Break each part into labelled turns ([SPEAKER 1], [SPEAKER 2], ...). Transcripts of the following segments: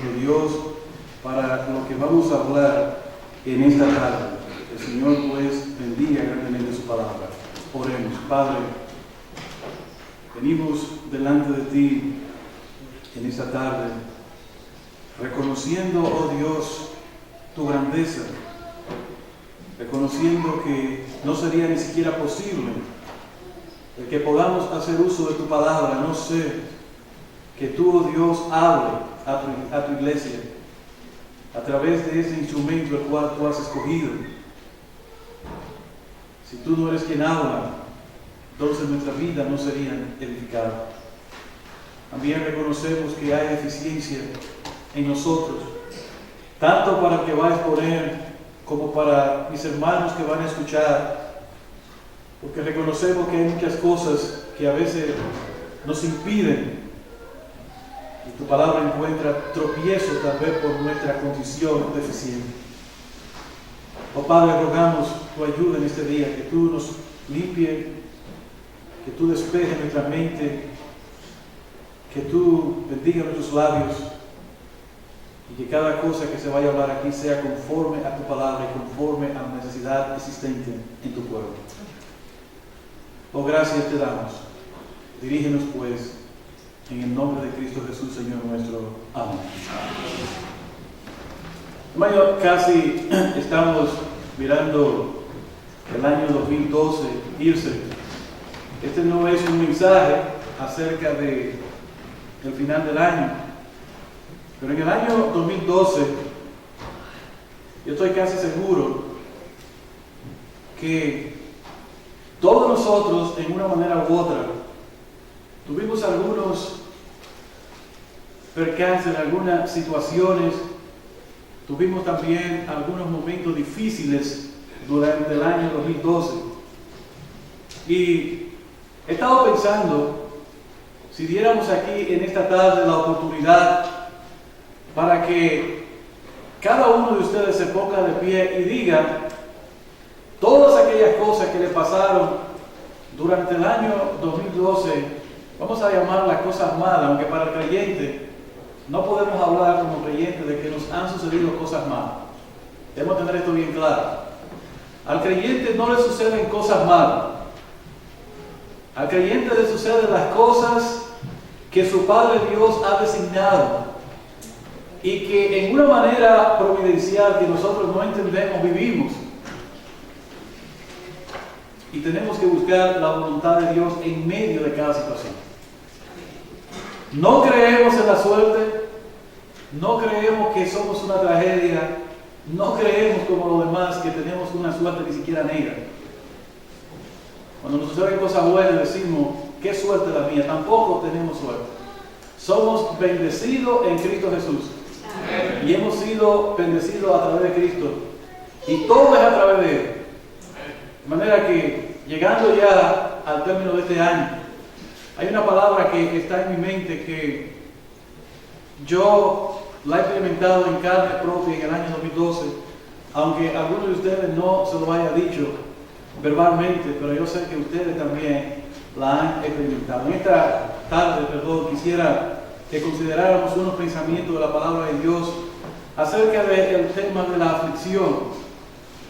[SPEAKER 1] nuestro Dios, para lo que vamos a hablar en esta tarde. El Señor pues bendiga grandemente su palabra. Oremos. Padre, venimos delante de ti en esta tarde, reconociendo, oh Dios, tu grandeza, reconociendo que no sería ni siquiera posible el que podamos hacer uso de tu palabra, no ser que tú, oh Dios, hable a tu iglesia a través de ese instrumento el cual tú has escogido. Si tú no eres quien habla, entonces nuestra vida no sería edificada. También reconocemos que hay deficiencia en nosotros, tanto para el que va a exponer como para mis hermanos que van a escuchar, porque reconocemos que hay muchas cosas que a veces nos impiden, y tu palabra encuentra tropiezo tal vez por nuestra condición deficiente. Oh Padre, rogamos tu ayuda en este día, que tú nos limpies, que tú despejes nuestra mente, que tú bendiga nuestros labios, y que cada cosa que se vaya a hablar aquí sea conforme a tu palabra y conforme a la necesidad existente en tu pueblo. Oh, gracias te damos. Dirígenos pues, en el nombre de Cristo Jesús, Señor nuestro. Amén. Hermano, casi estamos mirando el año 2012 irse. Este no es un mensaje acerca del final del año, pero en el año 2012 yo estoy casi seguro que todos nosotros, en una manera u otra, tuvimos algunos percances, algunas situaciones, tuvimos también algunos momentos difíciles durante el año 2012. Y he estado pensando, si diéramos aquí en esta tarde la oportunidad para que cada uno de ustedes se ponga de pie y diga todas aquellas cosas que le pasaron durante el año 2012, vamos a llamarlas cosas malas, aunque para el creyente no podemos hablar como creyentes de que nos han sucedido cosas malas. Debemos tener esto bien claro. Al creyente no le suceden cosas malas. Al creyente le suceden las cosas que su Padre Dios ha designado y que en una manera providencial que nosotros no entendemos vivimos. Y tenemos que buscar la voluntad de Dios en medio de cada situación. No creemos en la suerte, no creemos que somos una tragedia, no creemos como los demás que tenemos una suerte ni siquiera negra. Cuando nos suceden cosas buenas decimos, qué suerte la mía. Tampoco tenemos suerte. Somos bendecidos en Cristo Jesús. Amén. Y hemos sido bendecidos a través de Cristo. Y todo es a través de Él. De manera que, llegando ya al término de este año, hay una palabra que está en mi mente que yo la he experimentado en carne propia en el año 2012, aunque algunos de ustedes no se lo haya dicho verbalmente, pero yo sé que ustedes también la han experimentado. En esta tarde, quisiera que consideráramos unos pensamientos de la palabra de Dios acerca del tema de la aflicción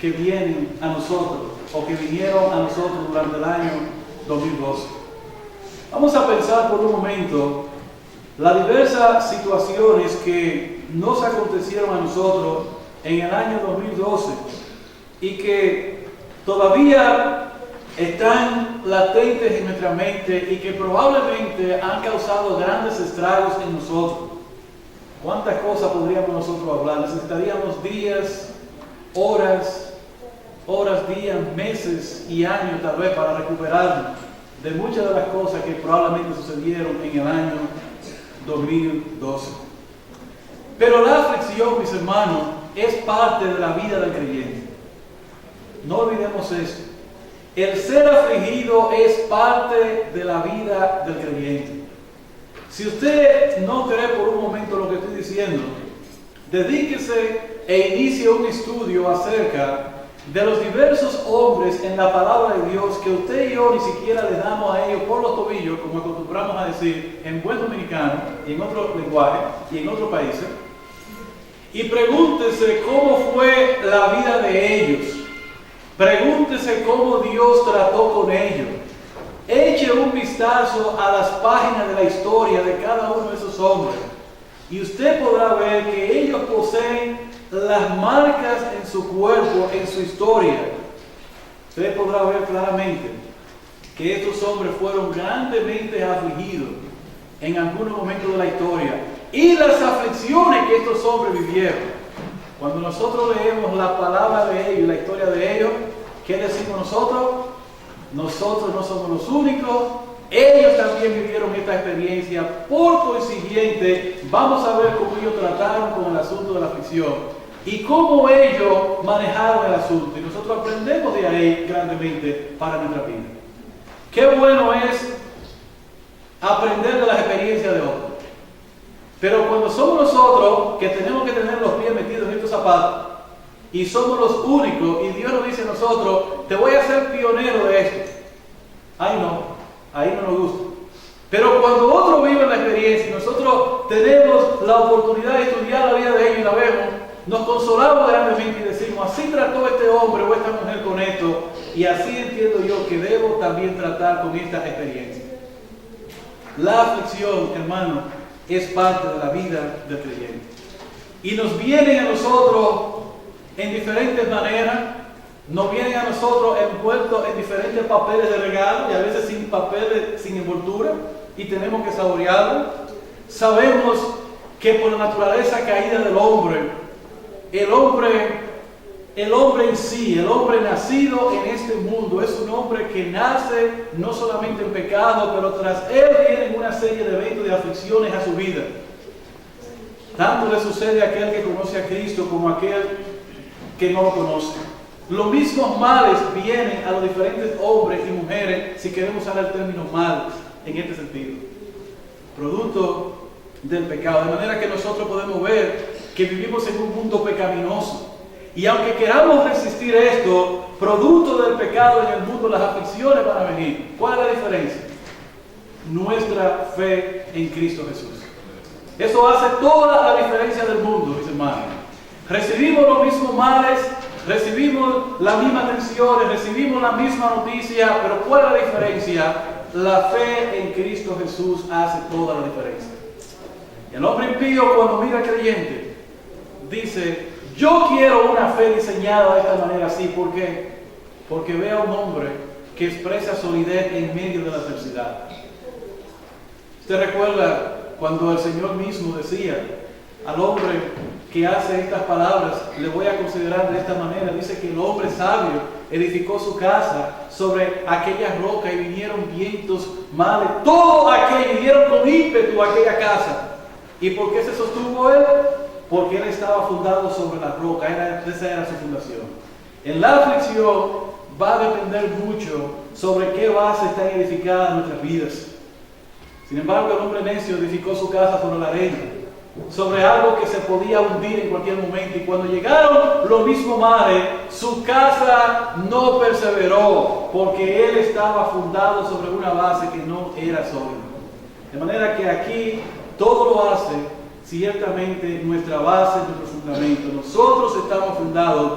[SPEAKER 1] que vienen a nosotros, o que vinieron a nosotros durante el año 2012. Vamos a pensar por un momento las diversas situaciones que nos acontecieron a nosotros en el año 2012 y que todavía están latentes en nuestra mente y que probablemente han causado grandes estragos en nosotros. ¿Cuántas cosas podríamos nosotros hablar? Necesitaríamos días, horas, días, meses y años tal vez para recuperarnos de muchas de las cosas que probablemente sucedieron en el año 2012. Pero la aflicción, mis hermanos, es parte de la vida del creyente. No olvidemos eso. El ser afligido es parte de la vida del creyente. Si usted no cree por un momento lo que estoy diciendo, dedíquese e inicie un estudio acerca de los diversos hombres en la palabra de Dios que usted y yo ni siquiera le damos a ellos por los tobillos, como acostumbramos a decir en buen dominicano y en otro lenguaje y en otros países, y pregúntese cómo fue la vida de ellos. Pregúntese cómo Dios trató con ellos. Eche un vistazo a las páginas de la historia de cada uno de esos hombres y usted podrá ver que ellos poseen las marcas en su cuerpo, en su historia. Usted podrá ver claramente que estos hombres fueron grandemente afligidos en algunos momentos de la historia y las aflicciones que estos hombres vivieron. Cuando nosotros leemos la palabra de ellos y la historia de ellos, ¿qué decimos nosotros? Nosotros no somos los únicos, ellos también vivieron esta experiencia. Por consiguiente, vamos a ver cómo ellos trataron con el asunto de la aflicción y cómo ellos manejaron el asunto. Y nosotros aprendemos de ahí grandemente para nuestra vida. Qué bueno es aprender de las experiencias de otros. Pero cuando somos nosotros que tenemos que tener los pies metidos en estos zapatos y somos los únicos y Dios nos dice a nosotros, te voy a hacer pionero de esto. Ay no, ahí no nos gusta. Pero cuando otros viven la experiencia y nosotros tenemos la oportunidad de estudiar la vida de ellos y la vemos, nos consolamos grandemente y decimos, así trató este hombre o esta mujer con esto, y así entiendo yo que debo también tratar con esta experiencia. La aflicción, hermano, es parte de la vida del creyente. Y nos vienen a nosotros en diferentes maneras, nos vienen a nosotros envueltos en diferentes papeles de regalo y a veces sin papeles, sin envoltura, y tenemos que saborearlo. Sabemos que por la naturaleza caída del hombre, el hombre en sí, el hombre nacido en este mundo, es un hombre que nace no solamente en pecado, pero tras él vienen una serie de eventos de aflicciones a su vida. Tanto le sucede a aquel que conoce a Cristo como a aquel que no lo conoce. Los mismos males vienen a los diferentes hombres y mujeres, si queremos usar el término males en este sentido, producto del pecado. De manera que nosotros podemos ver que vivimos en un mundo pecaminoso. Y aunque queramos resistir esto, producto del pecado en el mundo, las aflicciones van a venir. ¿Cuál es la diferencia? Nuestra fe en Cristo Jesús. Eso hace toda la diferencia del mundo, mis hermanos. Recibimos los mismos males, recibimos las mismas tensiones, recibimos la misma noticia, pero ¿cuál es la diferencia? La fe en Cristo Jesús hace toda la diferencia. Y el hombre impío, cuando mira al creyente, dice, yo quiero una fe diseñada de esta manera así. ¿Por qué? Porque ve a un hombre que expresa solidez en medio de la adversidad. Usted recuerda cuando el Señor mismo decía al hombre que hace estas palabras, le voy a considerar de esta manera. Dice que el hombre sabio edificó su casa sobre aquella roca y vinieron vientos males, todo aquello, y dieron con ímpetu a aquella casa. ¿Y por qué se sostuvo él? Porque él estaba fundado sobre la roca, esa era su fundación. En la aflicción va a depender mucho sobre qué base están edificadas nuestras vidas. Sin embargo, el hombre necio edificó su casa sobre la arena, sobre algo que se podía hundir en cualquier momento. Y cuando llegaron los mismos mares, su casa no perseveró, porque él estaba fundado sobre una base que no era sólida. De manera que aquí todo lo hace ciertamente nuestra base, nuestro fundamento. Nosotros estamos fundados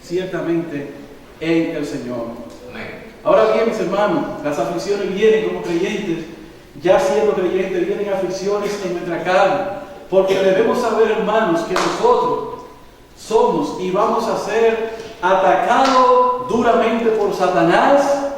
[SPEAKER 1] ciertamente en el Señor. Ahora bien, mis hermanos, las aflicciones vienen como creyentes. Ya siendo creyentes, vienen aflicciones en nuestra carne, porque debemos saber, hermanos, que nosotros somos y vamos a ser atacados duramente por Satanás.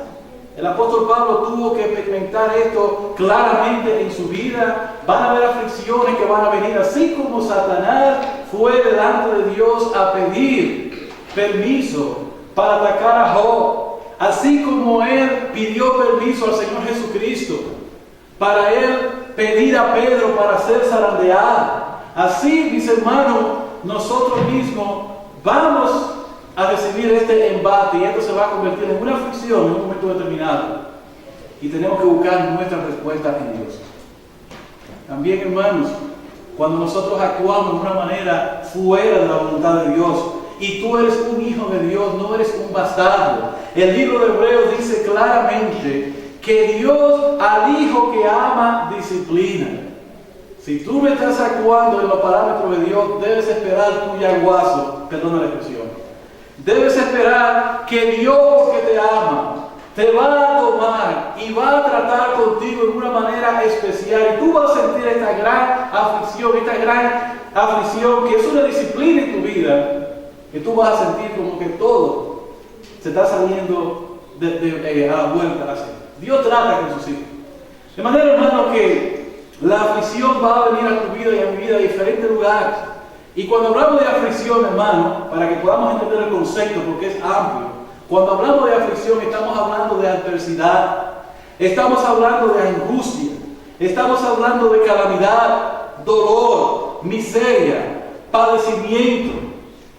[SPEAKER 1] El apóstol Pablo tuvo que experimentar esto claramente en su vida. Van a haber aflicciones que van a venir, así como Satanás fue delante de Dios a pedir permiso para atacar a Job, así como él pidió permiso al Señor Jesucristo para él pedir a Pedro para ser zarandeado. Así, mis hermanos, nosotros mismos vamos a recibir este embate y esto se va a convertir en una aflicción en un momento determinado. Y tenemos que buscar nuestra respuesta en Dios. También, hermanos, cuando nosotros actuamos de una manera fuera de la voluntad de Dios, y tú eres un hijo de Dios, no eres un bastardo. El libro de Hebreos dice claramente que Dios al hijo que ama disciplina. Si tú no estás actuando en los parámetros de Dios, debes esperar tu yaguazo, perdona la expresión. Debes esperar que Dios, que te ama, te va a tomar y va a tratar contigo de una manera especial. Y tú vas a sentir esta gran aflicción que es una disciplina en tu vida, que tú vas a sentir como que todo se está saliendo a la vuelta hacia. Dios trata con sus hijos. De manera, hermano, que la aflicción va a venir a tu vida y a mi vida de diferentes lugares. Y cuando hablamos de aflicción, hermano, para que podamos entender el concepto, porque es amplio, cuando hablamos de aflicción estamos hablando de adversidad, estamos hablando de angustia, estamos hablando de calamidad, dolor, miseria, padecimiento,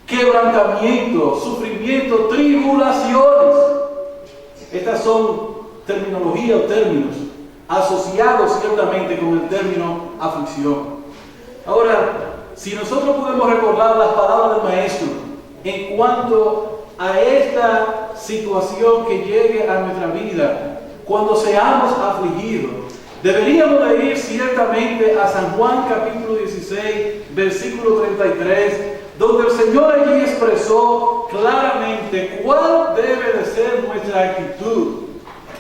[SPEAKER 1] quebrantamiento, sufrimiento, tribulaciones. Estas son terminología o términos asociados ciertamente con el término aflicción. Ahora, si nosotros podemos recordar las palabras del Maestro en cuanto a esta situación que llegue a nuestra vida, cuando seamos afligidos, deberíamos de ir ciertamente a San Juan capítulo 16, versículo 33, donde el Señor allí expresó claramente cuál debe de ser nuestra actitud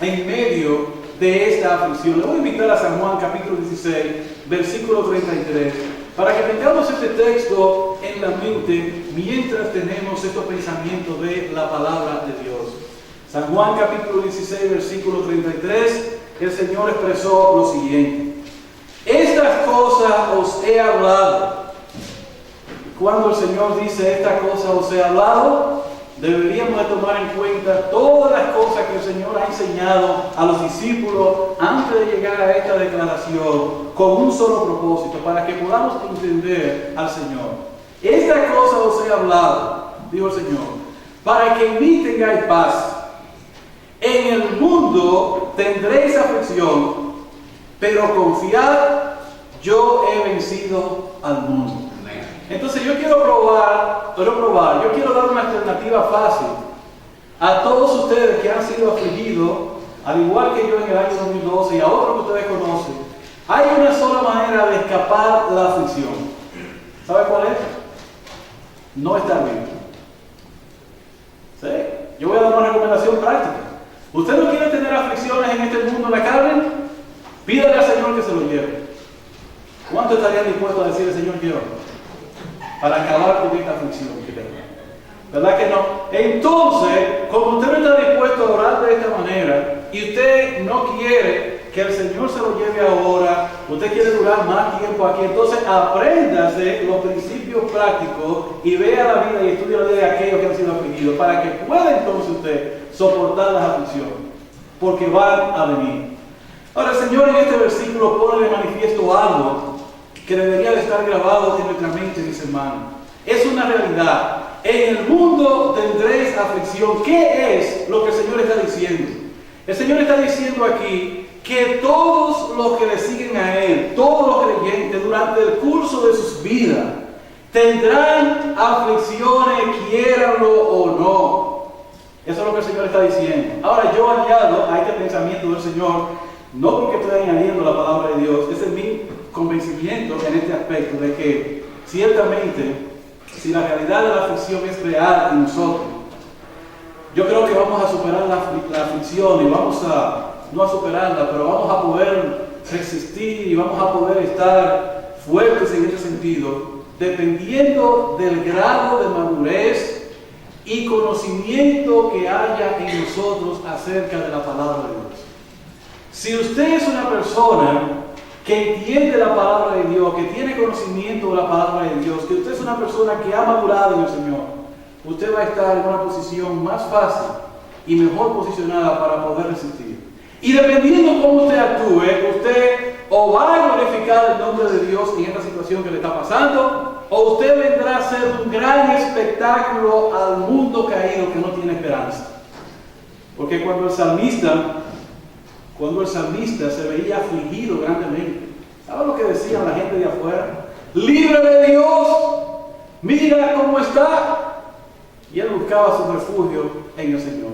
[SPEAKER 1] en medio de esta aflicción. Le voy a invitar a San Juan capítulo 16, versículo 33, para que tengamos este texto en la mente mientras tenemos estos pensamientos de la palabra de Dios. San Juan capítulo 16, versículo 33, el Señor expresó lo siguiente: estas cosas os he hablado. Cuando el Señor dice esta cosa os he hablado, deberíamos de tomar en cuenta todas las cosas que el Señor ha enseñado a los discípulos antes de llegar a esta declaración, con un solo propósito, para que podamos entender al Señor. Esta cosa os he hablado, dijo el Señor, para que en mí tengáis paz. En el mundo tendréis aflicción, pero confiad, yo he vencido al mundo. Entonces yo quiero probar, yo quiero dar una alternativa fácil a todos ustedes que han sido afligidos, al igual que yo en el año 2012 y a otros que ustedes conocen. Hay una sola manera de escapar la aflicción. ¿Sabe cuál es? No estar vivo. ¿Sí? Yo voy a dar una recomendación práctica. ¿Usted no quiere tener aflicciones en este mundo de la carne? Pídale al Señor que se lo lleve. ¿Cuánto estarían dispuestos a decir el Señor quiero? Para acabar con esta aflicción que tengo. ¿Verdad que no? Entonces, como usted no está dispuesto a orar de esta manera y usted no quiere que el Señor se lo lleve ahora, usted quiere durar más tiempo aquí, entonces apréndase los principios prácticos y vea la vida y estudie la vida de aquellos que han sido afligidos, para que pueda entonces usted soportar las aflicciones, porque van a venir. Ahora el Señor en este versículo pone de manifiesto algo que debería de estar grabado en nuestra mente, mis hermanos. Es una realidad. En el mundo tendréis aflicción. ¿Qué es lo que el Señor está diciendo? El Señor está diciendo aquí que todos los que le siguen a Él, todos los creyentes, durante el curso de sus vidas, tendrán aflicciones, quiéranlo o no. Eso es lo que el Señor está diciendo. Ahora yo añado a este pensamiento del Señor, no porque estoy añadiendo la palabra de Dios, ese es mi convencimiento en este aspecto de que ciertamente si la realidad de la aflicción es real en nosotros, yo creo que vamos a superar la aflicción y vamos a, no a superarla, pero vamos a poder resistir y vamos a poder estar fuertes en este sentido, dependiendo del grado de madurez y conocimiento que haya en nosotros acerca de la palabra de Dios. Si usted es una persona que entiende la palabra de Dios, que tiene conocimiento de la palabra de Dios, que usted es una persona que ha madurado en el Señor, usted va a estar en una posición más fácil y mejor posicionada para poder resistir. Y dependiendo cómo usted actúe, usted o va a glorificar el nombre de Dios en esta situación que le está pasando, o usted vendrá a ser un gran espectáculo al mundo caído que no tiene esperanza. Porque cuando el salmista se veía afligido grandemente, ¿sabe lo que decían la gente de afuera? ¡Líbrame Dios! ¡Mira cómo está! Y él buscaba su refugio en el Señor.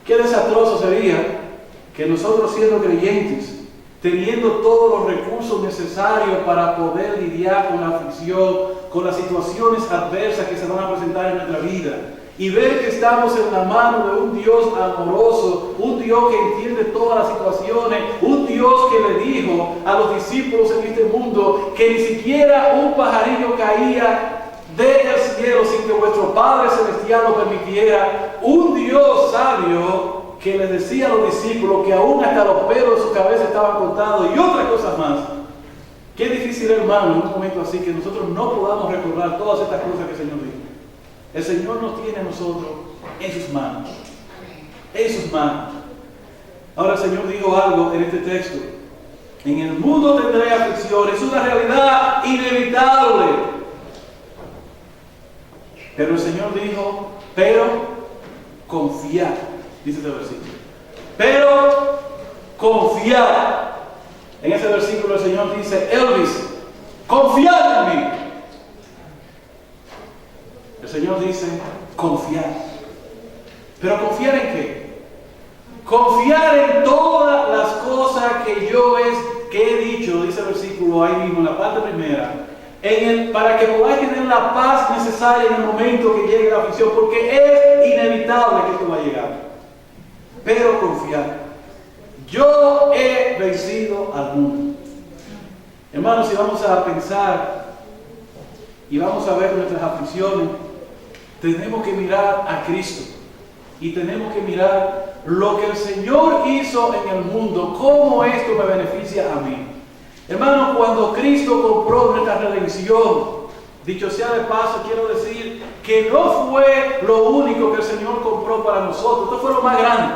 [SPEAKER 1] Qué desastroso sería que nosotros, siendo creyentes, teniendo todos los recursos necesarios para poder lidiar con la aflicción, con las situaciones adversas que se van a presentar en nuestra vida. Y ver que estamos en la mano de un Dios amoroso, un Dios que entiende todas las situaciones, un Dios que le dijo a los discípulos en este mundo que ni siquiera un pajarillo caía del cielo sin que vuestro Padre Celestial lo permitiera. Un Dios sabio que les decía a los discípulos que aún hasta los pelos de su cabeza estaban contados y otras cosas más. Qué difícil, hermano, en un momento así que nosotros no podamos recordar todas estas cosas que el Señor dijo. El Señor nos tiene a nosotros en sus manos. En sus manos. Ahora el Señor dijo algo en este texto. En el mundo tendré aflicción. Es una realidad inevitable. Pero el Señor dijo, pero confiad. Dice este versículo. Pero confiad. En ese versículo el Señor dice, Elvis, confiad en mí. El Señor dice, confiar. ¿Pero confiar en qué? Confiar en todas las cosas que yo he dicho, dice el versículo ahí mismo, en la parte primera, para que podáis tener la paz necesaria en el momento que llegue la aflicción, porque es inevitable que esto va a llegar. Pero confiar. Yo he vencido al mundo. Hermanos, si vamos a pensar y vamos a ver nuestras aflicciones, tenemos que mirar a Cristo y tenemos que mirar lo que el Señor hizo en el mundo, cómo esto me beneficia a mí. Hermanos, cuando Cristo compró nuestra redención, dicho sea de paso, quiero decir que no fue lo único que el Señor compró para nosotros, esto fue lo más grande,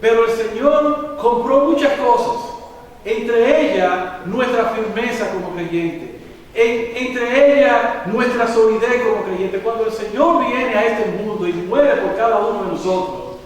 [SPEAKER 1] pero el Señor compró muchas cosas, entre ellas nuestra firmeza como creyente. Entre ellas nuestra solidez como creyente. Cuando el Señor viene a este mundo y muere por cada uno de nosotros,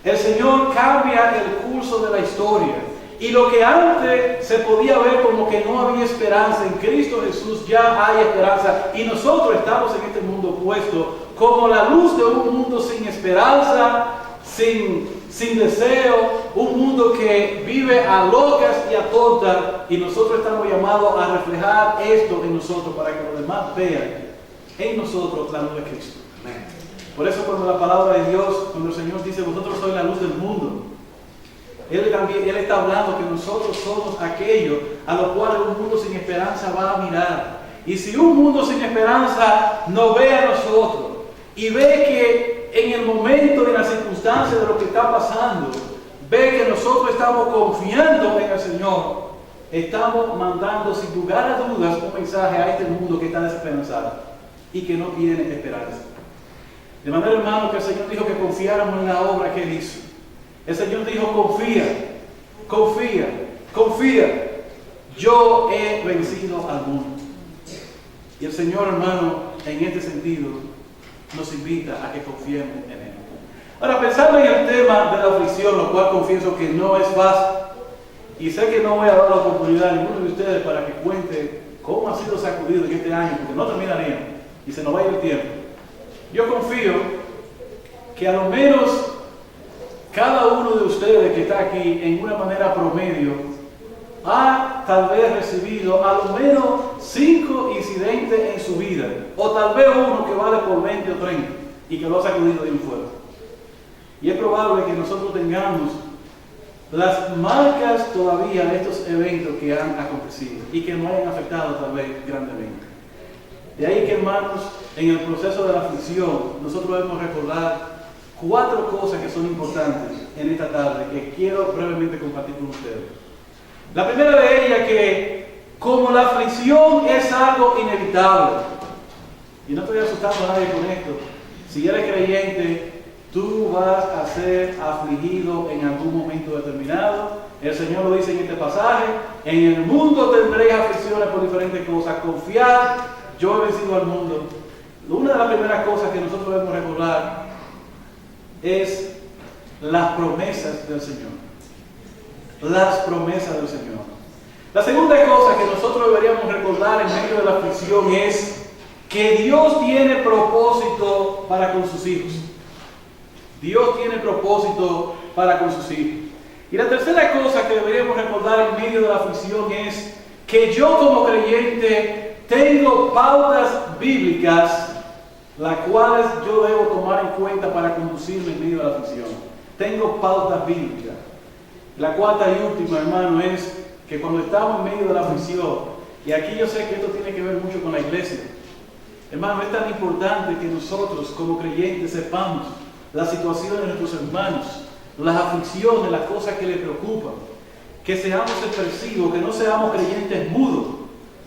[SPEAKER 1] el Señor cambia el curso de la historia. Y lo que antes se podía ver como que no había esperanza, en Cristo Jesús ya hay esperanza. Y nosotros estamos en este mundo puesto como la luz de un mundo sin esperanza, sin deseo, un mundo que vive a locas y a tontas, y nosotros estamos llamados a reflejar esto en nosotros para que los demás vean en nosotros la luz de Cristo. Amén. Por eso cuando la palabra de Dios, cuando el Señor dice vosotros sois la luz del mundo, Él está hablando que nosotros somos aquellos a los cuales un mundo sin esperanza va a mirar. Y si un mundo sin esperanza nos ve a nosotros y ve que en el momento de las circunstancias de lo que está pasando, ve que nosotros estamos confiando en el Señor, estamos mandando sin lugar a dudas un mensaje a este mundo que está desesperanzado y que no tiene esperanza. De manera, hermano, que el Señor dijo que confiáramos en la obra que Él hizo. El Señor dijo, confía, confía, confía. Yo he vencido al mundo. Y el Señor, hermano, en este sentido, nos invita a que confiemos en Él. Ahora, pensando en el tema de la aflicción, lo cual confieso que no es fácil, y sé que no voy a dar la oportunidad a ninguno de ustedes para que cuente cómo ha sido sacudido en este año, porque no terminaríamos y se nos va a ir el tiempo. Yo confío que a lo menos cada uno de ustedes que está aquí en una manera promedio ha tal vez recibido a lo menos 5 incidentes en su vida, o tal vez uno que vale por 20 o 30 y que lo ha sacudido de un fuego. Y es probable que nosotros tengamos las marcas todavía de estos eventos que han acontecido y que nos hayan afectado tal vez grandemente. De ahí que, hermanos, en el proceso de la aflicción nosotros debemos recordar 4 cosas que son importantes en esta tarde que quiero brevemente compartir con ustedes. La primera de ellas, que como la aflicción es algo inevitable, y no estoy asustando a nadie con esto, si eres creyente, tú vas a ser afligido en algún momento determinado. El Señor lo dice en este pasaje, en el mundo tendréis aflicciones por diferentes cosas, confiad, yo he vencido al mundo. Una de las primeras cosas que nosotros debemos recordar es las promesas del Señor. Las promesas del Señor. La segunda cosa que nosotros deberíamos recordar en medio de la aflicción es que Dios tiene propósito para con sus hijos. Dios tiene propósito para con sus hijos. Y la tercera cosa que deberíamos recordar en medio de la aflicción es que yo como creyente tengo pautas bíblicas las cuales yo debo tomar en cuenta para conducirme en medio de la aflicción. Tengo pautas bíblicas. La cuarta y última, hermano, es que cuando estamos en medio de la aflicción, y aquí yo sé que esto tiene que ver mucho con la iglesia, hermano, es tan importante que nosotros como creyentes sepamos la situación de nuestros hermanos, las aflicciones, las cosas que les preocupan, que seamos expresivos, que no seamos creyentes mudos,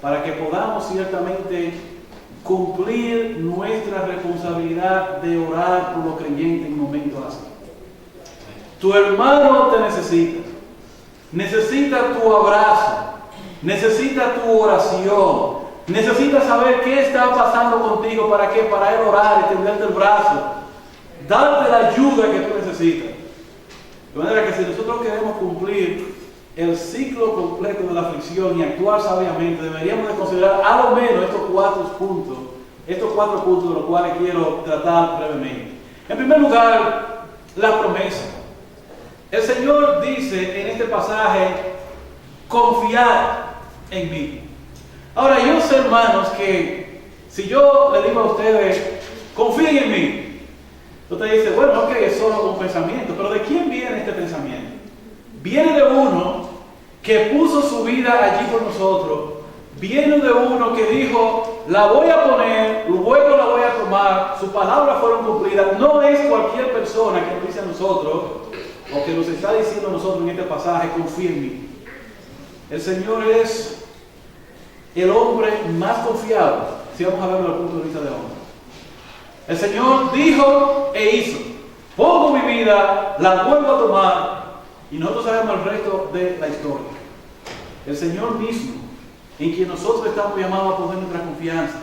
[SPEAKER 1] para que podamos ciertamente cumplir nuestra responsabilidad de orar por los creyentes en momentos así. Tu hermano te necesita tu abrazo, necesita tu oración, necesita saber qué está pasando contigo, ¿para qué? Para él orar, extenderte el brazo, darte la ayuda que tú necesitas. De manera que si nosotros queremos cumplir el ciclo completo de la aflicción y actuar sabiamente, deberíamos de considerar a lo menos estos cuatro puntos de los cuales quiero tratar brevemente. En primer lugar, la promesa. El Señor dice en este pasaje, confiar en mí. Ahora, yo sé, hermanos, que si yo le digo a ustedes, confíen en mí, usted dice, bueno, ok, es solo un pensamiento, pero ¿de quién viene este pensamiento? Viene de uno que puso su vida allí por nosotros, viene de uno que dijo, la voy a poner, luego la voy a tomar, sus palabras fueron cumplidas. No es cualquier persona que nos dice a nosotros, o que nos está diciendo a nosotros en este pasaje, confía en mí. El Señor es el hombre más confiado, si vamos a verlo desde el punto de vista de hombre. El Señor dijo e hizo. Pongo mi vida, la vuelvo a tomar, y nosotros sabemos el resto de la historia. El Señor mismo, en quien nosotros estamos llamados a poner nuestra confianza.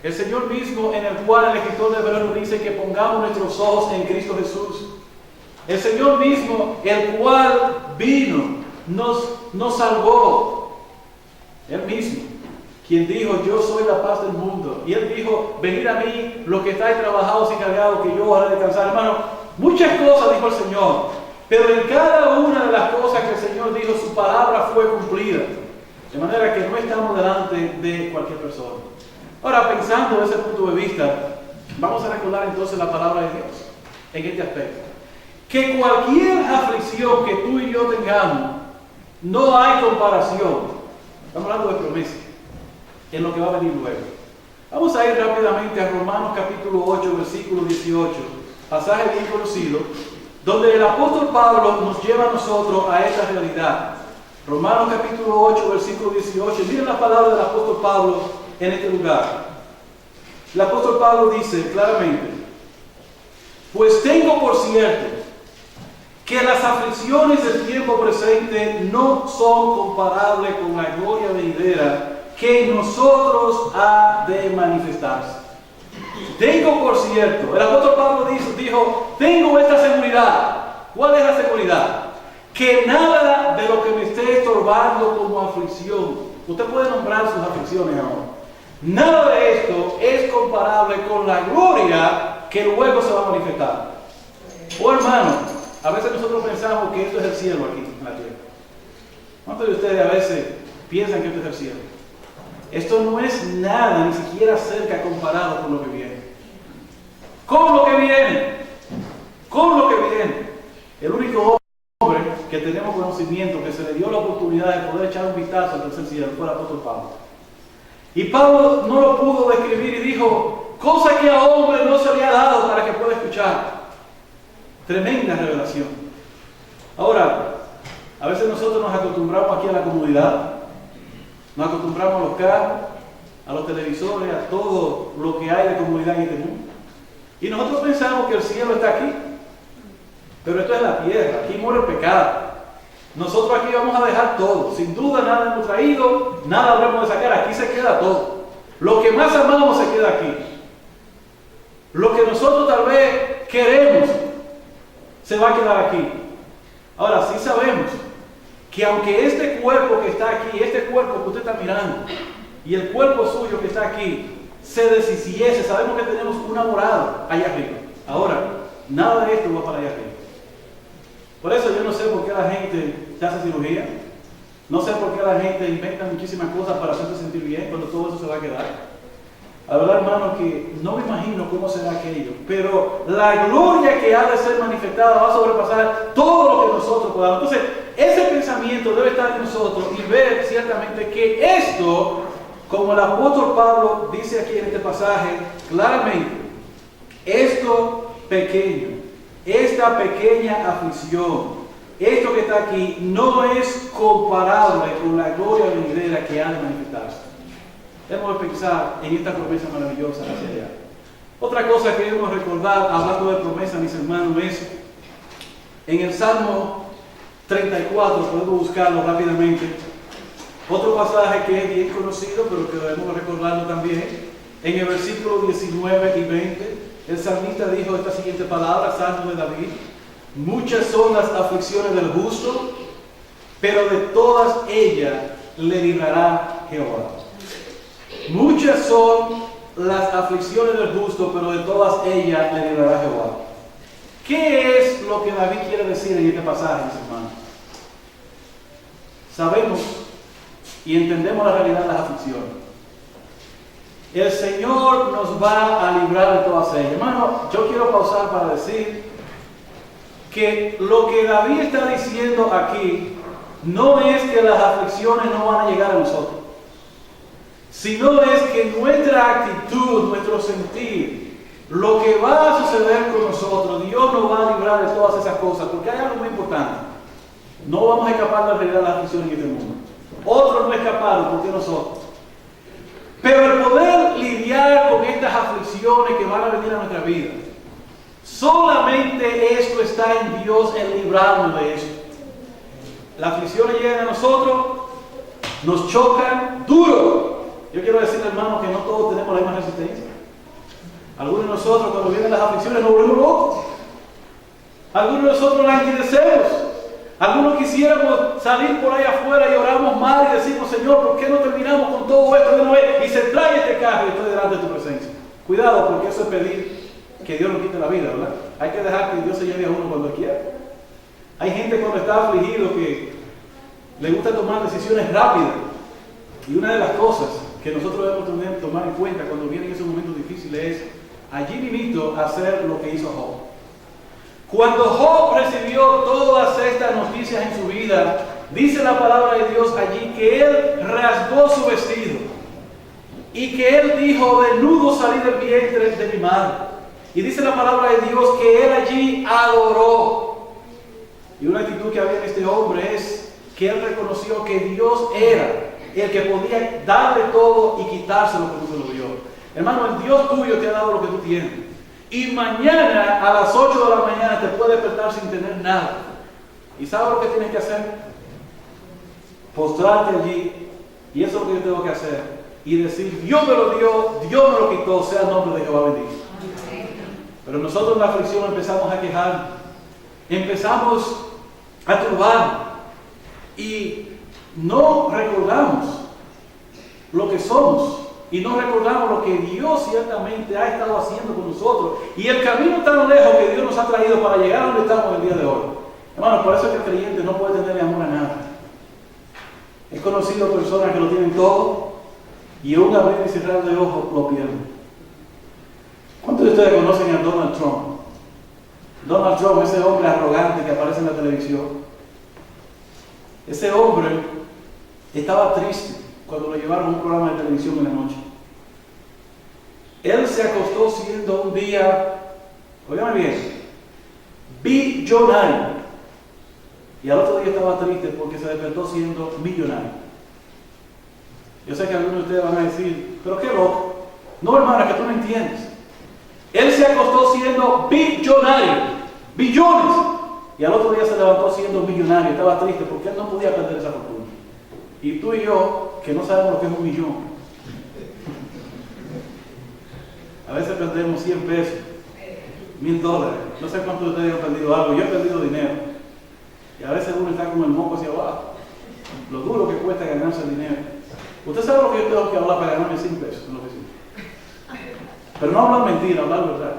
[SPEAKER 1] El Señor mismo, en el cual el escritor de Hebreos dice que pongamos nuestros ojos en Cristo Jesús. El Señor mismo, el cual vino, nos salvó. Él mismo, quien dijo, yo soy la paz del mundo. Y Él dijo, venid a mí los que estáis trabajados y cargados, que yo os haré descansar. Hermano, muchas cosas dijo el Señor, pero en cada una de las cosas que el Señor dijo, su palabra fue cumplida. De manera que no estamos delante de cualquier persona. Ahora, pensando desde ese punto de vista, vamos a recordar entonces la palabra de Dios en este aspecto. Que cualquier aflicción que tú y yo tengamos, no hay comparación. Estamos hablando de promesa, en lo que va a venir luego. Vamos a ir rápidamente a Romanos capítulo 8, versículo 18, pasaje bien conocido, donde el apóstol Pablo nos lleva a nosotros a esta realidad. Romanos capítulo 8, versículo 18. Miren la palabra del apóstol Pablo en este lugar. El apóstol Pablo dice claramente, pues tengo por cierto que las aflicciones del tiempo presente no son comparables con la gloria venidera que en nosotros ha de manifestarse. Tengo por cierto, el apóstol Pablo dijo, tengo esta seguridad. ¿Cuál es la seguridad? Que nada de lo que me esté estorbando como aflicción, usted puede nombrar sus aflicciones ahora, nada de esto es comparable con la gloria que luego se va a manifestar. Oh hermano, a veces nosotros pensamos que esto es el cielo aquí en la tierra. ¿Cuántos de ustedes a veces piensan que esto es el cielo? Esto no es nada, ni siquiera cerca comparado con lo que viene. Con lo que viene. Con lo que viene. El único hombre que tenemos conocimiento, que se le dio la oportunidad de poder echar un vistazo al tercer cielo, fue el apóstol Pablo. Y Pablo no lo pudo describir y dijo, cosa que a hombre no se le ha dado para que pueda escuchar. Tremenda revelación. Ahora, a veces nosotros nos acostumbramos aquí a la comodidad, nos acostumbramos a los carros, a los televisores, a todo lo que hay de comodidad en este mundo. Y nosotros pensamos que el cielo está aquí, pero esto es la tierra, aquí muere el pecado. Nosotros aquí vamos a dejar todo, sin duda nada hemos traído, nada habremos de sacar, aquí se queda todo. Lo que más amamos se queda aquí. Lo que nosotros tal vez queremos se va a quedar aquí. Ahora, sí sabemos que aunque este cuerpo que está aquí, este cuerpo que usted está mirando, y el cuerpo suyo que está aquí, se deshiciese, sabemos que tenemos una morada allá arriba. Ahora, nada de esto va para allá arriba. Por eso yo no sé por qué la gente se hace cirugía. No sé por qué la gente inventa muchísimas cosas para hacerse sentir bien cuando todo eso se va a quedar. La verdad, hermano, que no me imagino cómo será aquello. Pero la gloria que ha de ser manifestada va a sobrepasar todo lo que nosotros podamos. Entonces, ese pensamiento debe estar en nosotros y ver ciertamente que esto, como el apóstol Pablo dice aquí en este pasaje, claramente, esto pequeño, esta pequeña aflicción, esto que está aquí, no es comparable con la gloria venidera que ha de manifestarse. Debemos pensar en esta promesa maravillosa hacia allá. Otra cosa que debemos recordar, hablando de promesa, mis hermanos, es en el Salmo 34, podemos buscarlo rápidamente. Otro pasaje que es bien conocido, pero que debemos recordarlo también. En el versículo 19 y 20, el salmista dijo esta siguiente palabra, Salmo de David: muchas son las aflicciones del justo, pero de todas ellas le librará Jehová. Muchas son las aflicciones del justo, pero de todas ellas le librará Jehová. ¿Qué es lo que David quiere decir en este pasaje, mis hermanos? Sabemos y entendemos la realidad de las aflicciones. El Señor nos va a librar de todas ellas. Hermano, yo quiero pausar para decir que lo que David está diciendo aquí no es que las aflicciones no van a llegar a nosotros, sino es que nuestra actitud, nuestro sentir, lo que va a suceder con nosotros, Dios nos va a librar de todas esas cosas, porque hay algo muy importante. No vamos a escapar de la realidad de las aflicciones en este mundo. Otros no escaparon, porque nosotros. Pero el poder lidiar con estas aflicciones que van a venir a nuestra vida, solamente esto está en Dios, el librarnos de eso. Las aflicciones llegan a nosotros, nos chocan duro. Yo quiero decirle, hermano, que no todos tenemos la misma resistencia. Algunos de nosotros, cuando vienen las aflicciones, nos volvemos locos. Algunos de nosotros las entristecemos. Algunos quisiéramos salir por ahí afuera y oramos mal y decimos: Señor, ¿por qué no terminamos con todo esto de una vez? Y se trae este carro y estoy delante de tu presencia. Cuidado, porque eso es pedir que Dios nos quite la vida, ¿verdad? Hay que dejar que Dios se lleve a uno cuando quiera. Hay gente cuando está afligido que le gusta tomar decisiones rápidas. Y una de las cosas que nosotros debemos tomar en cuenta cuando vienen esos momentos difíciles es allí mismo hacer lo que hizo Job. Cuando Job recibió todas estas noticias en su vida, dice la palabra de Dios allí que él rasgó su vestido y que él dijo: desnudo salí del vientre de mi madre. Y dice la palabra de Dios que él allí adoró. Y una actitud que había en este hombre es que él reconoció que Dios era el que podía darle todo y quitarse lo que no se lo dio. Hermano, el Dios tuyo te ha dado lo que tú tienes. Y mañana a las 8 de la mañana te puede despertar sin tener nada. ¿Y sabes lo que tienes que hacer? Postrarte allí. Y eso es lo que yo tengo que hacer. Y decir: Dios me lo dio, Dios me lo quitó, sea el nombre de Jehová bendito. Pero nosotros en la aflicción empezamos a quejar. Empezamos a turbar. Y no recordamos lo que somos. Y no recordamos lo que Dios ciertamente ha estado haciendo con nosotros. Y el camino tan lejos que Dios nos ha traído para llegar a donde estamos el día de hoy. Hermanos, por eso es que el creyente no puede tenerle amor a nada. He conocido personas que lo tienen todo y en un abrir y cerrar de ojos lo pierden. ¿Cuántos de ustedes conocen a Donald Trump? Donald Trump, ese hombre arrogante que aparece en la televisión. Ese hombre estaba triste cuando lo llevaron a un programa de televisión en la noche. Él se acostó siendo un día, óigame bien, billonario. Y al otro día estaba triste porque se despertó siendo millonario. Yo sé que algunos de ustedes van a decir: pero qué loco. No, hermana, que tú no entiendes. Él se acostó siendo billonario, billones. Y al otro día se levantó siendo millonario. Estaba triste porque él no podía perder esa fortuna. Y tú y yo, que no sabemos lo que es un millón, a veces perdemos 100 pesos, $1000. No sé cuántos de ustedes han perdido algo. Yo he perdido dinero. Y a veces uno está con el moco hacia abajo. Lo duro que cuesta ganarse el dinero. Usted sabe lo que yo tengo que hablar para ganarme 100 pesos en la oficina. Pero no hablar mentira, hablar verdad.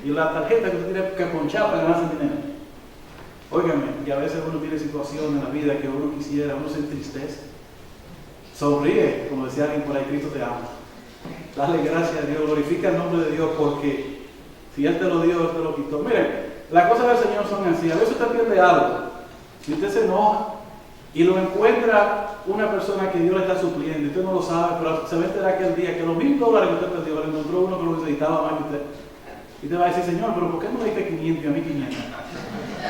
[SPEAKER 1] Y la tarjeta que usted tiene que ponchar para ganarse el dinero. Óigame, y a veces uno tiene situaciones en la vida que uno quisiera, uno se entristece. Sonríe, como decía alguien por ahí, Cristo te ama. Dale gracias a Dios, glorifica el nombre de Dios, porque si Él te lo dio, Él te lo quitó. Miren, las cosas del Señor son así. A veces usted pierde algo, y usted se enoja, y lo encuentra una persona que Dios le está supliendo, y usted no lo sabe, pero se va a enterar aquel día que los $1000 que usted perdió, le encontró uno que lo necesitaba más que usted. Y te va a decir, Señor, pero ¿por qué no le diste 500 y a mí 500?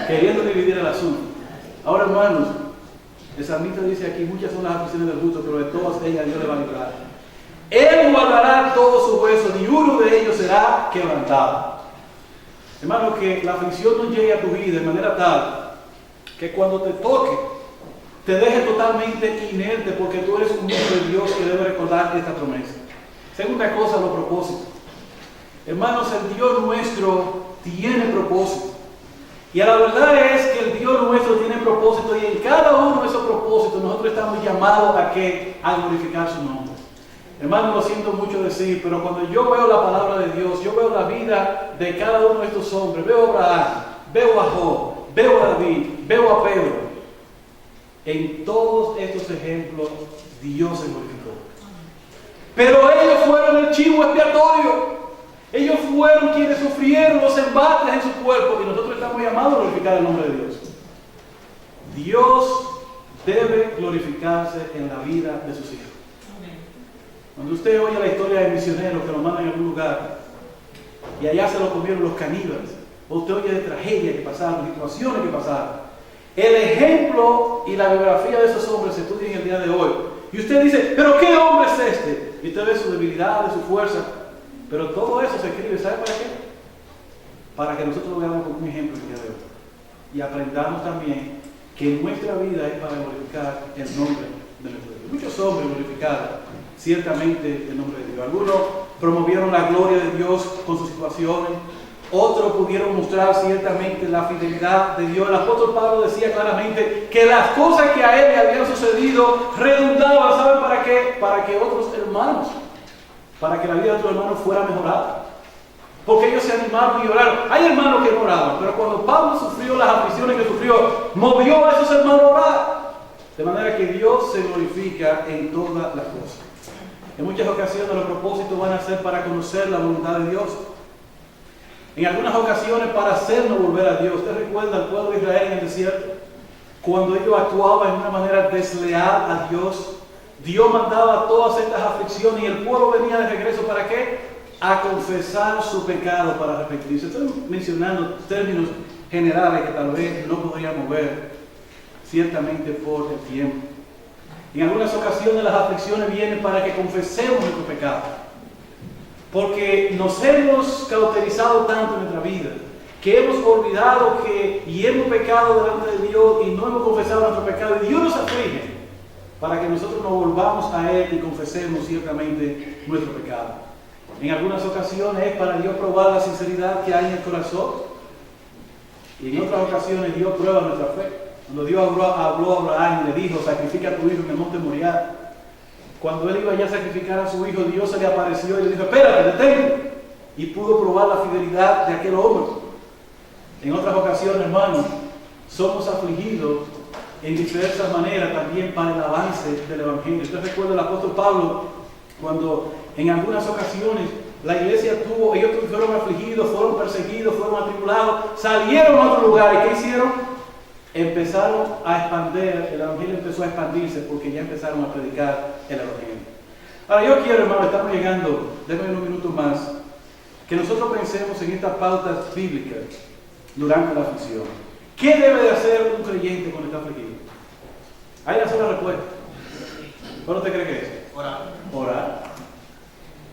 [SPEAKER 1] Queriendo dividir el asunto. Ahora, hermanos, el salmista dice aquí, muchas son las aflicciones del justo, pero de todas ellas Dios le va a librar. Él guardará todos sus huesos, ni uno de ellos será quebrantado. Hermano, que la aflicción no llegue a tu vida de manera tal que cuando te toque, te deje totalmente inerte, porque tú eres un hijo de Dios que debe recordar esta promesa. Segunda cosa, los propósitos. Hermanos, el Dios nuestro tiene propósito. Y la verdad es que el Dios nuestro tiene propósito, y en cada uno de esos propósitos nosotros estamos llamados a ¿qué? A glorificar su nombre. Hermano, lo siento mucho decir, pero cuando yo veo la palabra de Dios, yo veo la vida de cada uno de estos hombres, veo a Abraham, veo a Job, veo a David, veo a Pedro. En todos estos ejemplos, Dios se glorificó. Pero ellos fueron el chivo expiatorio. Ellos fueron quienes sufrieron los embates en su cuerpo, y nosotros estamos llamados a glorificar el nombre de Dios. Dios debe glorificarse en la vida de sus hijos. Cuando usted oye la historia de misioneros que lo mandan a algún lugar y allá se lo comieron los caníbales, o usted oye de tragedias que pasaron, situaciones que pasaron, el ejemplo y la biografía de esos hombres se estudian el día de hoy. Y usted dice, ¿pero qué hombre es este? Y usted ve su debilidad, su fuerza. Pero todo eso se escribe, ¿sabe para qué? Para que nosotros lo veamos como un ejemplo el día de hoy. Y aprendamos también que nuestra vida es para glorificar el nombre de nuestro Dios. Muchos hombres glorificaron ciertamente el nombre de Dios. Algunos promovieron la gloria de Dios con sus situaciones. Otros pudieron mostrar ciertamente la fidelidad de Dios. El apóstol Pablo decía claramente que las cosas que a él le habían sucedido redundaban, ¿saben para qué? Para que otros hermanos, para que la vida de otros hermanos fuera mejorada. Porque ellos se animaron y oraron. Hay hermanos que no oraban, pero cuando Pablo sufrió las aflicciones que sufrió, movió a esos hermanos a orar. De manera que Dios se glorifica en todas las cosas. En muchas ocasiones los propósitos van a ser para conocer la voluntad de Dios. En algunas ocasiones para hacernos volver a Dios. ¿Usted recuerda al pueblo de Israel en el desierto? Cuando ellos actuaban de una manera desleal a Dios, Dios mandaba todas estas aflicciones y el pueblo venía de regreso. ¿Para qué? A confesar su pecado, para arrepentirse. Estoy mencionando términos generales que tal vez no podríamos ver ciertamente por el tiempo. En algunas ocasiones las aflicciones vienen para que confesemos nuestro pecado. Porque nos hemos cauterizado tanto en nuestra vida que hemos olvidado y hemos pecado delante de Dios y no hemos confesado nuestro pecado. Y Dios nos aflige para que nosotros nos volvamos a Él y confesemos ciertamente nuestro pecado. En algunas ocasiones es para Dios probar la sinceridad que hay en el corazón. Y en otras ocasiones Dios prueba nuestra fe. Cuando Dios habló a Abraham y le dijo, sacrifica a tu hijo en el monte Moriah. Cuando él iba ya a sacrificar a su hijo, Dios se le apareció y le dijo, espérate, detente. Y pudo probar la fidelidad de aquel hombre. En otras ocasiones, hermanos, somos afligidos en diversas maneras también para el avance del Evangelio. Usted recuerda el apóstol Pablo, cuando en algunas ocasiones la iglesia ellos fueron afligidos, fueron perseguidos, fueron atribulados, salieron a otro lugar. ¿Y qué hicieron? Empezaron a expandir, el Evangelio empezó a expandirse porque ya empezaron a predicar el Evangelio. Ahora yo quiero, hermano, estamos llegando, déjenme unos minutos más, que nosotros pensemos en estas pautas bíblicas durante la aflicción. ¿Qué debe de hacer un creyente cuando está afligido? Hay una sola respuesta. ¿Cuál usted cree que es?
[SPEAKER 2] Orar.
[SPEAKER 1] Orar.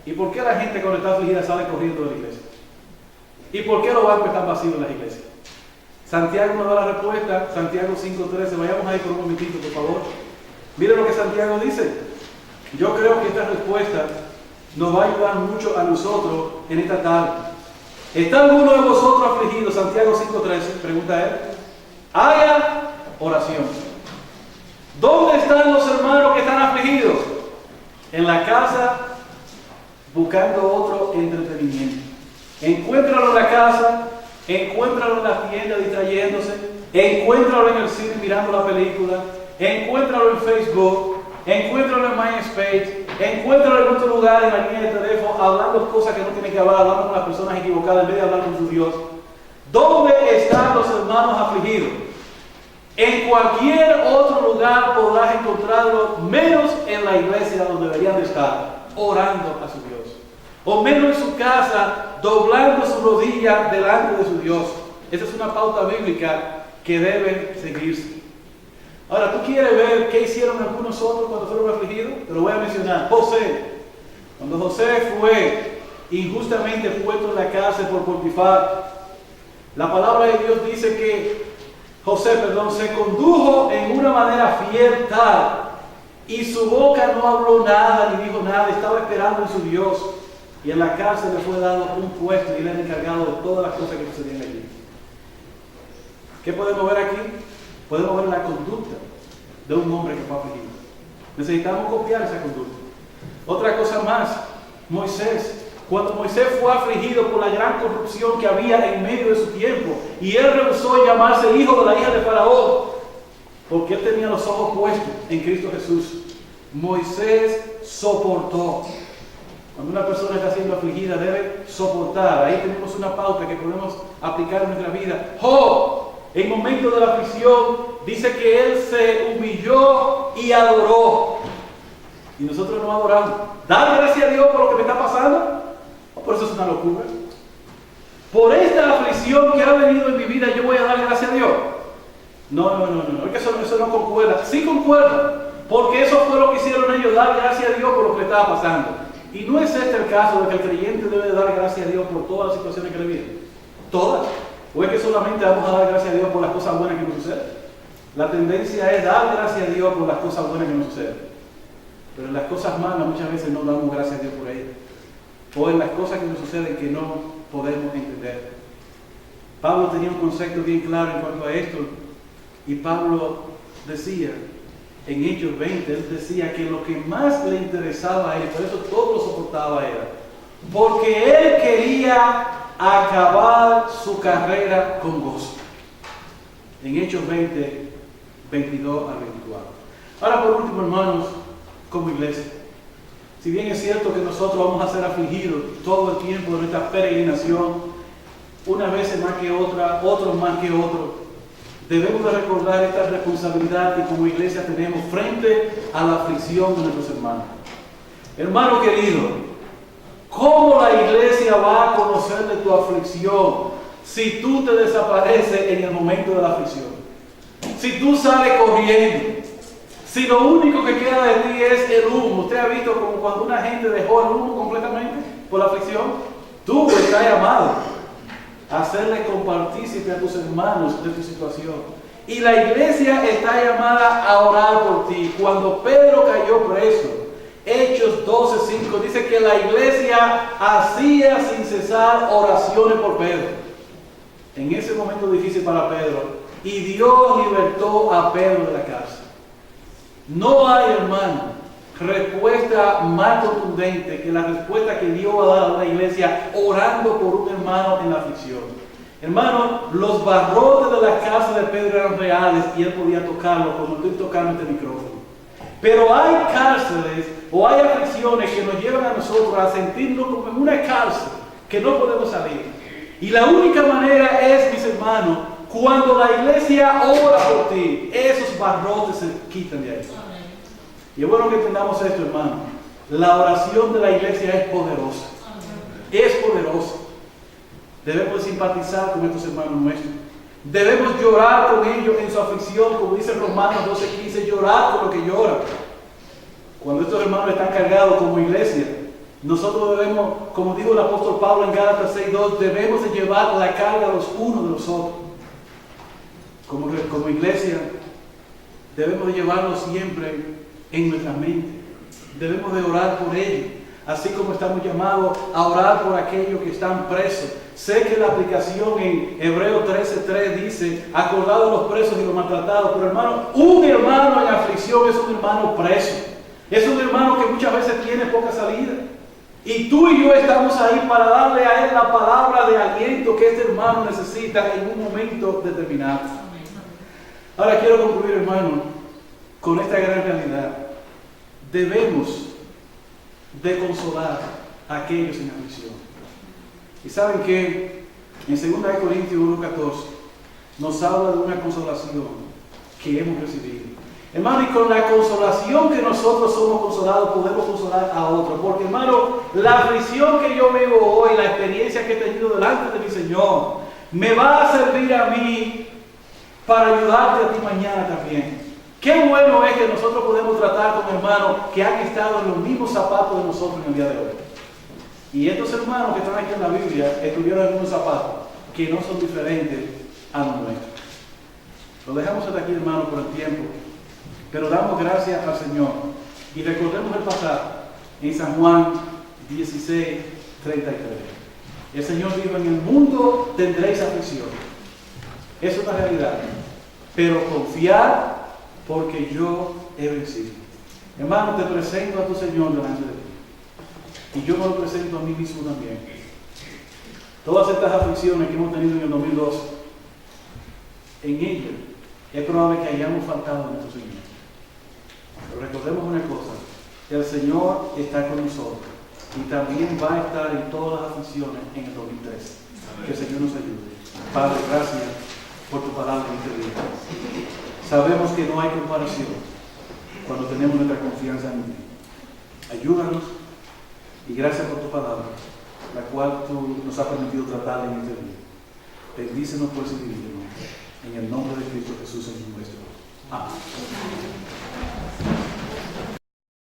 [SPEAKER 1] ¿Y por qué la gente cuando está afligida sale corriendo de la iglesia? ¿Y por qué los bancos están vacíos en las iglesias? Santiago nos da la respuesta, Santiago 5:13, vayamos ahí por un momentito, por favor. Miren lo que Santiago dice. Yo creo que esta respuesta nos va a ayudar mucho a nosotros en esta tarde. ¿Está alguno de vosotros afligido? Santiago 5:13, pregunta él. Haya oración. ¿Dónde están los hermanos que están afligidos? En la casa, buscando otro entretenimiento. Encuéntralo en la casa, encuéntralo en la tienda distrayéndose, encuéntralo en el cine mirando la película, encuéntralo en Facebook, encuéntralo en MySpace, encuéntralo en otro lugar en la línea de teléfono, hablando cosas que no tiene que hablar, hablando con las personas equivocadas en vez de hablar con su Dios. ¿Dónde están los hermanos afligidos? En cualquier otro lugar podrás encontrarlo, menos en la iglesia donde deberían de estar, orando a su Dios. O menos en su casa, doblando su rodilla delante de su Dios. Esa es una pauta bíblica que debe seguirse. Ahora, ¿tú quieres ver qué hicieron algunos otros cuando fueron afligidos? Te lo voy a mencionar. José. Cuando José fue injustamente puesto en la cárcel por Potifar, la palabra de Dios dice que José se condujo en una manera fiel tal, y su boca no habló nada ni dijo nada, estaba esperando en su Dios, y en la cárcel le fue dado un puesto y él era encargado de todas las cosas que sucedían allí. ¿Qué podemos ver aquí? Podemos ver la conducta de un hombre que fue afligido. Necesitamos copiar esa conducta. Otra cosa más, Moisés. Cuando Moisés fue afligido por la gran corrupción que había en medio de su tiempo, y él rehusó llamarse hijo de la hija de Faraón, porque él tenía los ojos puestos en Cristo Jesús. Moisés soportó. Cuando una persona está siendo afligida, debe soportar. Ahí tenemos una pauta que podemos aplicar en nuestra vida. Job, en momentos de la aflicción, dice que él se humilló y adoró. Y nosotros no adoramos. Dar gracias a Dios por lo que me está pasando. Por eso es una locura. Por esta aflicción que ha venido en mi vida, yo voy a dar gracias a Dios. No. Es que eso no concuerda. Sí concuerda. Porque eso fue lo que hicieron ellos, dar gracias a Dios por lo que le estaba pasando. Y no es este el caso de que el creyente debe dar gracias a Dios por todas las situaciones que le vienen. Todas. ¿O es que solamente vamos a dar gracias a Dios por las cosas buenas que nos suceden? La tendencia es dar gracias a Dios por las cosas buenas que nos suceden. Pero en las cosas malas muchas veces no damos gracias a Dios por ellas. O en las cosas que nos suceden que no podemos entender. Pablo tenía un concepto bien claro en cuanto a esto. Y Pablo decía, en Hechos 20, él decía que lo que más le interesaba a él, por eso todo lo soportaba era, porque él quería acabar su carrera con gozo. En Hechos 20, 22 al 24. Ahora, por último, hermanos, como iglesia, si bien es cierto que nosotros vamos a ser afligidos todo el tiempo de nuestra peregrinación, unas veces más que otra, otros más que otros, debemos de recordar esta responsabilidad que como iglesia tenemos frente a la aflicción de nuestros hermanos. Hermano querido, ¿cómo la iglesia va a conocer de tu aflicción si tú te desapareces en el momento de la aflicción? Si tú sales corriendo, si lo único que queda de ti es el humo. ¿Usted ha visto como cuando una gente dejó el humo completamente por la aflicción? Tú estás llamado a hacerle compartícipe a tus hermanos de tu situación. Y la iglesia está llamada a orar por ti. Cuando Pedro cayó preso, Hechos 12:5 dice que la iglesia hacía sin cesar oraciones por Pedro. En ese momento difícil para Pedro, y Dios libertó a Pedro de la cárcel. No hay, hermano, respuesta más contundente que la respuesta que Dios va a dar a una iglesia orando por un hermano en la aflicción. Hermano, los barrotes de la casa de Pedro eran reales y él podía tocarlo como estoy tocando este micrófono. Pero hay cárceles o hay aflicciones que nos llevan a nosotros a sentirnos como en una cárcel que no podemos salir. Y la única manera es, mis hermanos, cuando la iglesia ora por ti, esos barrotes se quitan de ahí. Y es bueno que entendamos esto, hermano. La oración de la iglesia es poderosa. Es poderosa. Debemos simpatizar con estos hermanos nuestros. Debemos llorar con ellos en su aflicción, como dice Romanos 12:15, llorar con lo que lloran. Cuando estos hermanos están cargados como iglesia, nosotros debemos, como dijo el apóstol Pablo en Gálatas 6:2, debemos de llevar la carga los unos de los otros. Como iglesia, debemos de llevarlo siempre en nuestra mente. Debemos de orar por ellos, así como estamos llamados a orar por aquellos que están presos. Sé que la aplicación en Hebreos 13:3 dice, acordado los presos y los maltratados, pero hermano, un hermano en aflicción es un hermano preso. Es un hermano que muchas veces tiene poca salida. Y tú y yo estamos ahí para darle a él la palabra de aliento que este hermano necesita en un momento determinado. Ahora quiero concluir, hermano, con esta gran realidad. Debemos de consolar a aquellos en aflicción. Y saben que en 2 Corintios 1:14 nos habla de una consolación que hemos recibido. Hermano, y con la consolación que nosotros somos consolados, podemos consolar a otros. Porque, hermano, la aflicción que yo vivo hoy, la experiencia que he tenido delante de mi Señor, me va a servir a mí para ayudarte a ti mañana también. Qué bueno es que nosotros podemos tratar con hermanos que han estado en los mismos zapatos de nosotros en el día de hoy. Y estos hermanos que están aquí en la Biblia estuvieron en unos zapatos que no son diferentes a los nuestros. Lo dejamos hasta aquí, hermano, por el tiempo. Pero damos gracias al Señor. Y recordemos el pasaje en San Juan 16:33. El Señor dijo: en el mundo tendréis aflicción. Es una realidad. Pero confiad, porque yo he vencido. Hermano, te presento a tu Señor delante de ti. Y yo me lo presento a mí mismo también. Todas estas aflicciones que hemos tenido en el 2012, en ellas es probable que hayamos faltado a nuestro Señor. Pero recordemos una cosa: el Señor está con nosotros y también va a estar en todas las aflicciones en el 2013. Que el Señor nos ayude. Padre, gracias por tu palabra en este día. Sabemos que no hay comparación cuando tenemos nuestra confianza en ti. Ayúdanos y gracias por tu palabra, la cual tú nos has permitido tratar en este día. Bendícenos por ese día, en el nombre de Cristo Jesús, Señor nuestro. Amén.